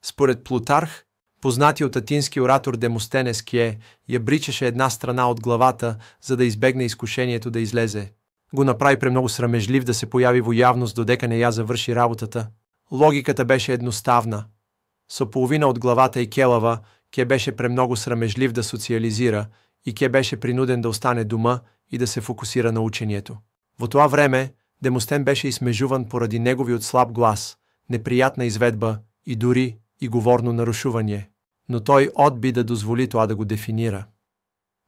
Според Плутарх, познатият атински оратор Демостенес Кие я бричаше една страна от главата, за да избегне изкушението да излезе. Го направи премного срамежлив да се появи во явност, додека не я завърши работата. Логиката беше едноставна. Со половина от главата и келава, Ке беше премного срамежлив да социализира и Ке беше принуден да остане дома и да се фокусира на учението. Во това време Демостен беше измежуван поради неговиот слаб глас, неприятна изведба и дори и говорно нарушување, но той одби да дозволи тоа да го дефинира.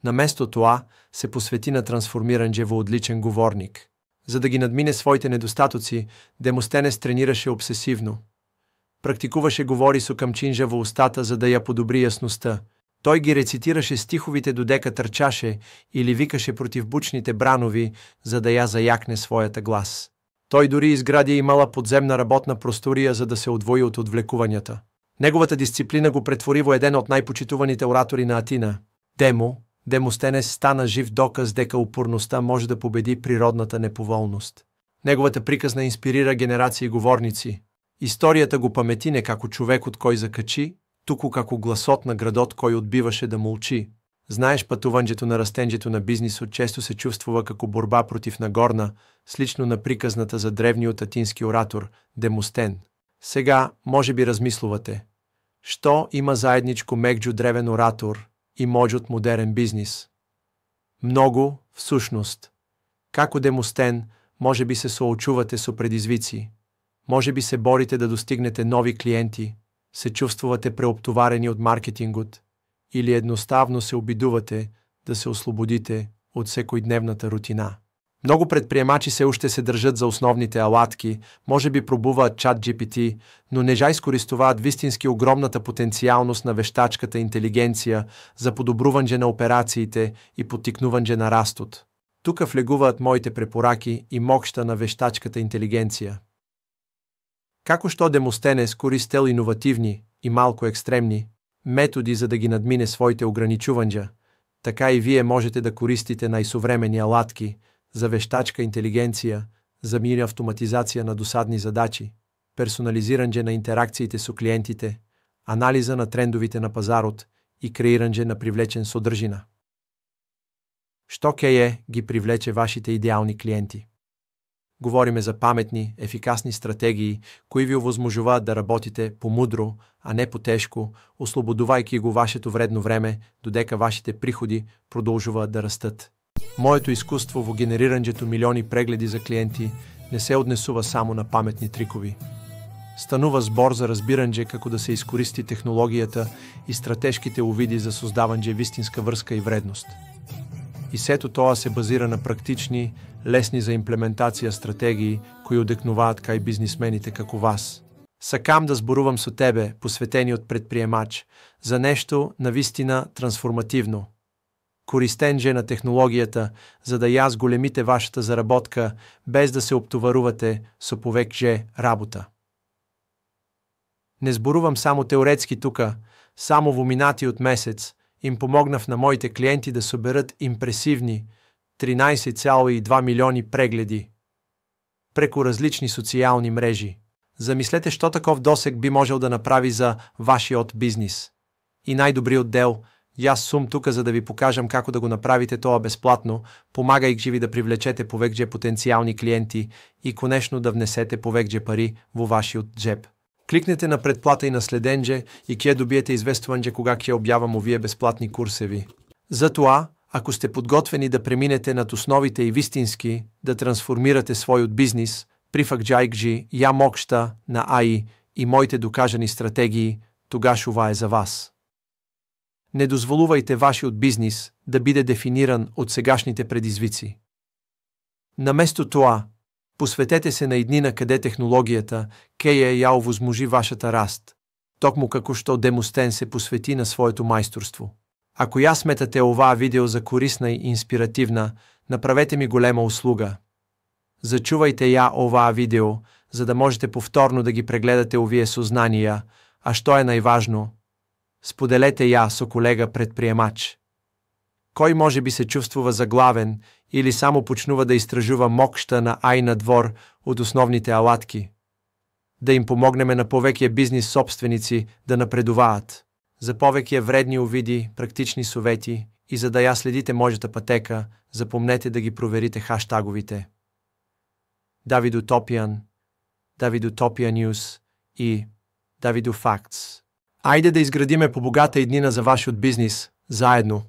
Наместо тоа се посвети на трансформирање во одличен говорник. За да ги надмине своите недостатоци, Демостенес тренираше обсесивно. Практикуваше говори со камчинжа во устата, за да ја подобри ясноста. Той ги рецитираше стиховите додека трчаше или викаше против бучните бранови, за да ја зајакне својата глас. Той дори изгради и мала подземна работна просторија за да се одвои од одвлекувањата. Неговата дисциплина го претвори во еден од најпочитуваните оратори на Атина. Демостенес стана жив доказ дека упорноста може да победи природната неповолност. Неговата приказна инспирира генерации говорници. Историјата го памети не како човекот кој закачи, туку како гласот на градот кој одбиваше да молчи. Знаеш, патувањето на растенџето на бизнисот често се чувствува како борба против нагорна, слично на приказната за древниот атински оратор Демостен. Сега може би размислувате, што има заедничко меѓу древен оратор и мојот модерен бизнис? Многу, всушност. Како Демостен, може би се соочувате со предизвици. Може би се борите да достигнете нови клиенти, се чувствувате преоптоварени од маркетингот или едноставно се обидувате да се ослободите од секојдневната рутина. Многу предприемачи се уште се држат за основните алатки, може би пробуваат ChatGPT, но не жа искористуваат вистински огромната потенцијалност на вештачката интелигенција за подобрување на операциите и поттикнување на растот. Тука влегуваат моите препораки и мокшта на вештачката интелигенција. Како што Демостенес користел иновативни и малку екстремни методи за да ги надмине своите ограничувања, така и вие можете да користите најсовремени алатки за вештачка интелигенција, за мир автоматизација на досадни задачи, персонализирање на интеракциите со клиентите, анализа на трендовите на пазарот и креирање на привлечен содржина. Што ги привлече вашите идеални клиенти? Говориме за паметни, ефикасни стратегии, кои ви овозможуваат да работите помудро, а не потешко, ослободувајќи го вашето вредно време, додека вашите приходи продолжуваат да растат. Моето искуство во генерирањето милиони прегледи за клиенти не се однесува само на паметни трикови. Станува збор за разбирање како да се искористи технологијата и стратешките увиди за создавање вистинска врска и вредност. И сето тоа се базира на практични, лесни за имплементација стратегии кои одекнуваат кај бизнисмените како вас. Сакам да зборувам со тебе, посветениот предприемач, за нешто навистина трансформативно. Користенџе на технологијата за да ја зголемите вашата заработка без да се оптоварувате со повеќе работа. Не зборувам само теоретски тука, само во минатиот месец им помогнав на моите клиенти да соберат импресивни 13,2 милиони прегледи преку различни социјални мрежи. Замислете што таков досег би можел да направи за вашиот бизнис. И најдобриот дел, јас сум тука за да ви покажам како да го направите тоа бесплатно, помагајќи ви да привлечете повеќе потенцијални клиенти и конечно да внесете повеќе пари во вашиот джеб. Кликнете на предплата и на следенџе и ќе добиете известување кога ќе објавам овие бесплатни курсеви. Затоа, ако сте подготвени да преминете над основите и вистински да трансформирате својот бизнис, прифакџајќи ја мокшта на АИ и моите докажани стратегии, тогаш ова е за вас. Не дозволувајте вашиот бизнис да биде дефиниран од сегашните предизвици. Наместо тоа, посветете се на иднина каде технологијата ќе ја овозможи вашата раст, токму како што Демостен се посвети на своето мајсторство. Ако ја сметате оваа видео за корисна и инспиративна, направете ми голема услуга. Зачувајте ја оваа видео, за да можете повторно да ги прегледате овие сознанија, а што е најважно, споделете ја со колега предприемач. Кој може би се чувствува заглавен или само почнува да истражува мокшта на АИ надвор од основните алатки? да им помогнеме на повеќе бизнис собственици да напредуваат. За повеќе вредни увиди, практични совети и за да ја следите мојата пътека, запомнете да ги проверите хаштаговите Давидутопиан, Давидутопия Нюс и Давидуфактс. Айде да изградиме по-богата иднина за вашиот бизнис, заедно.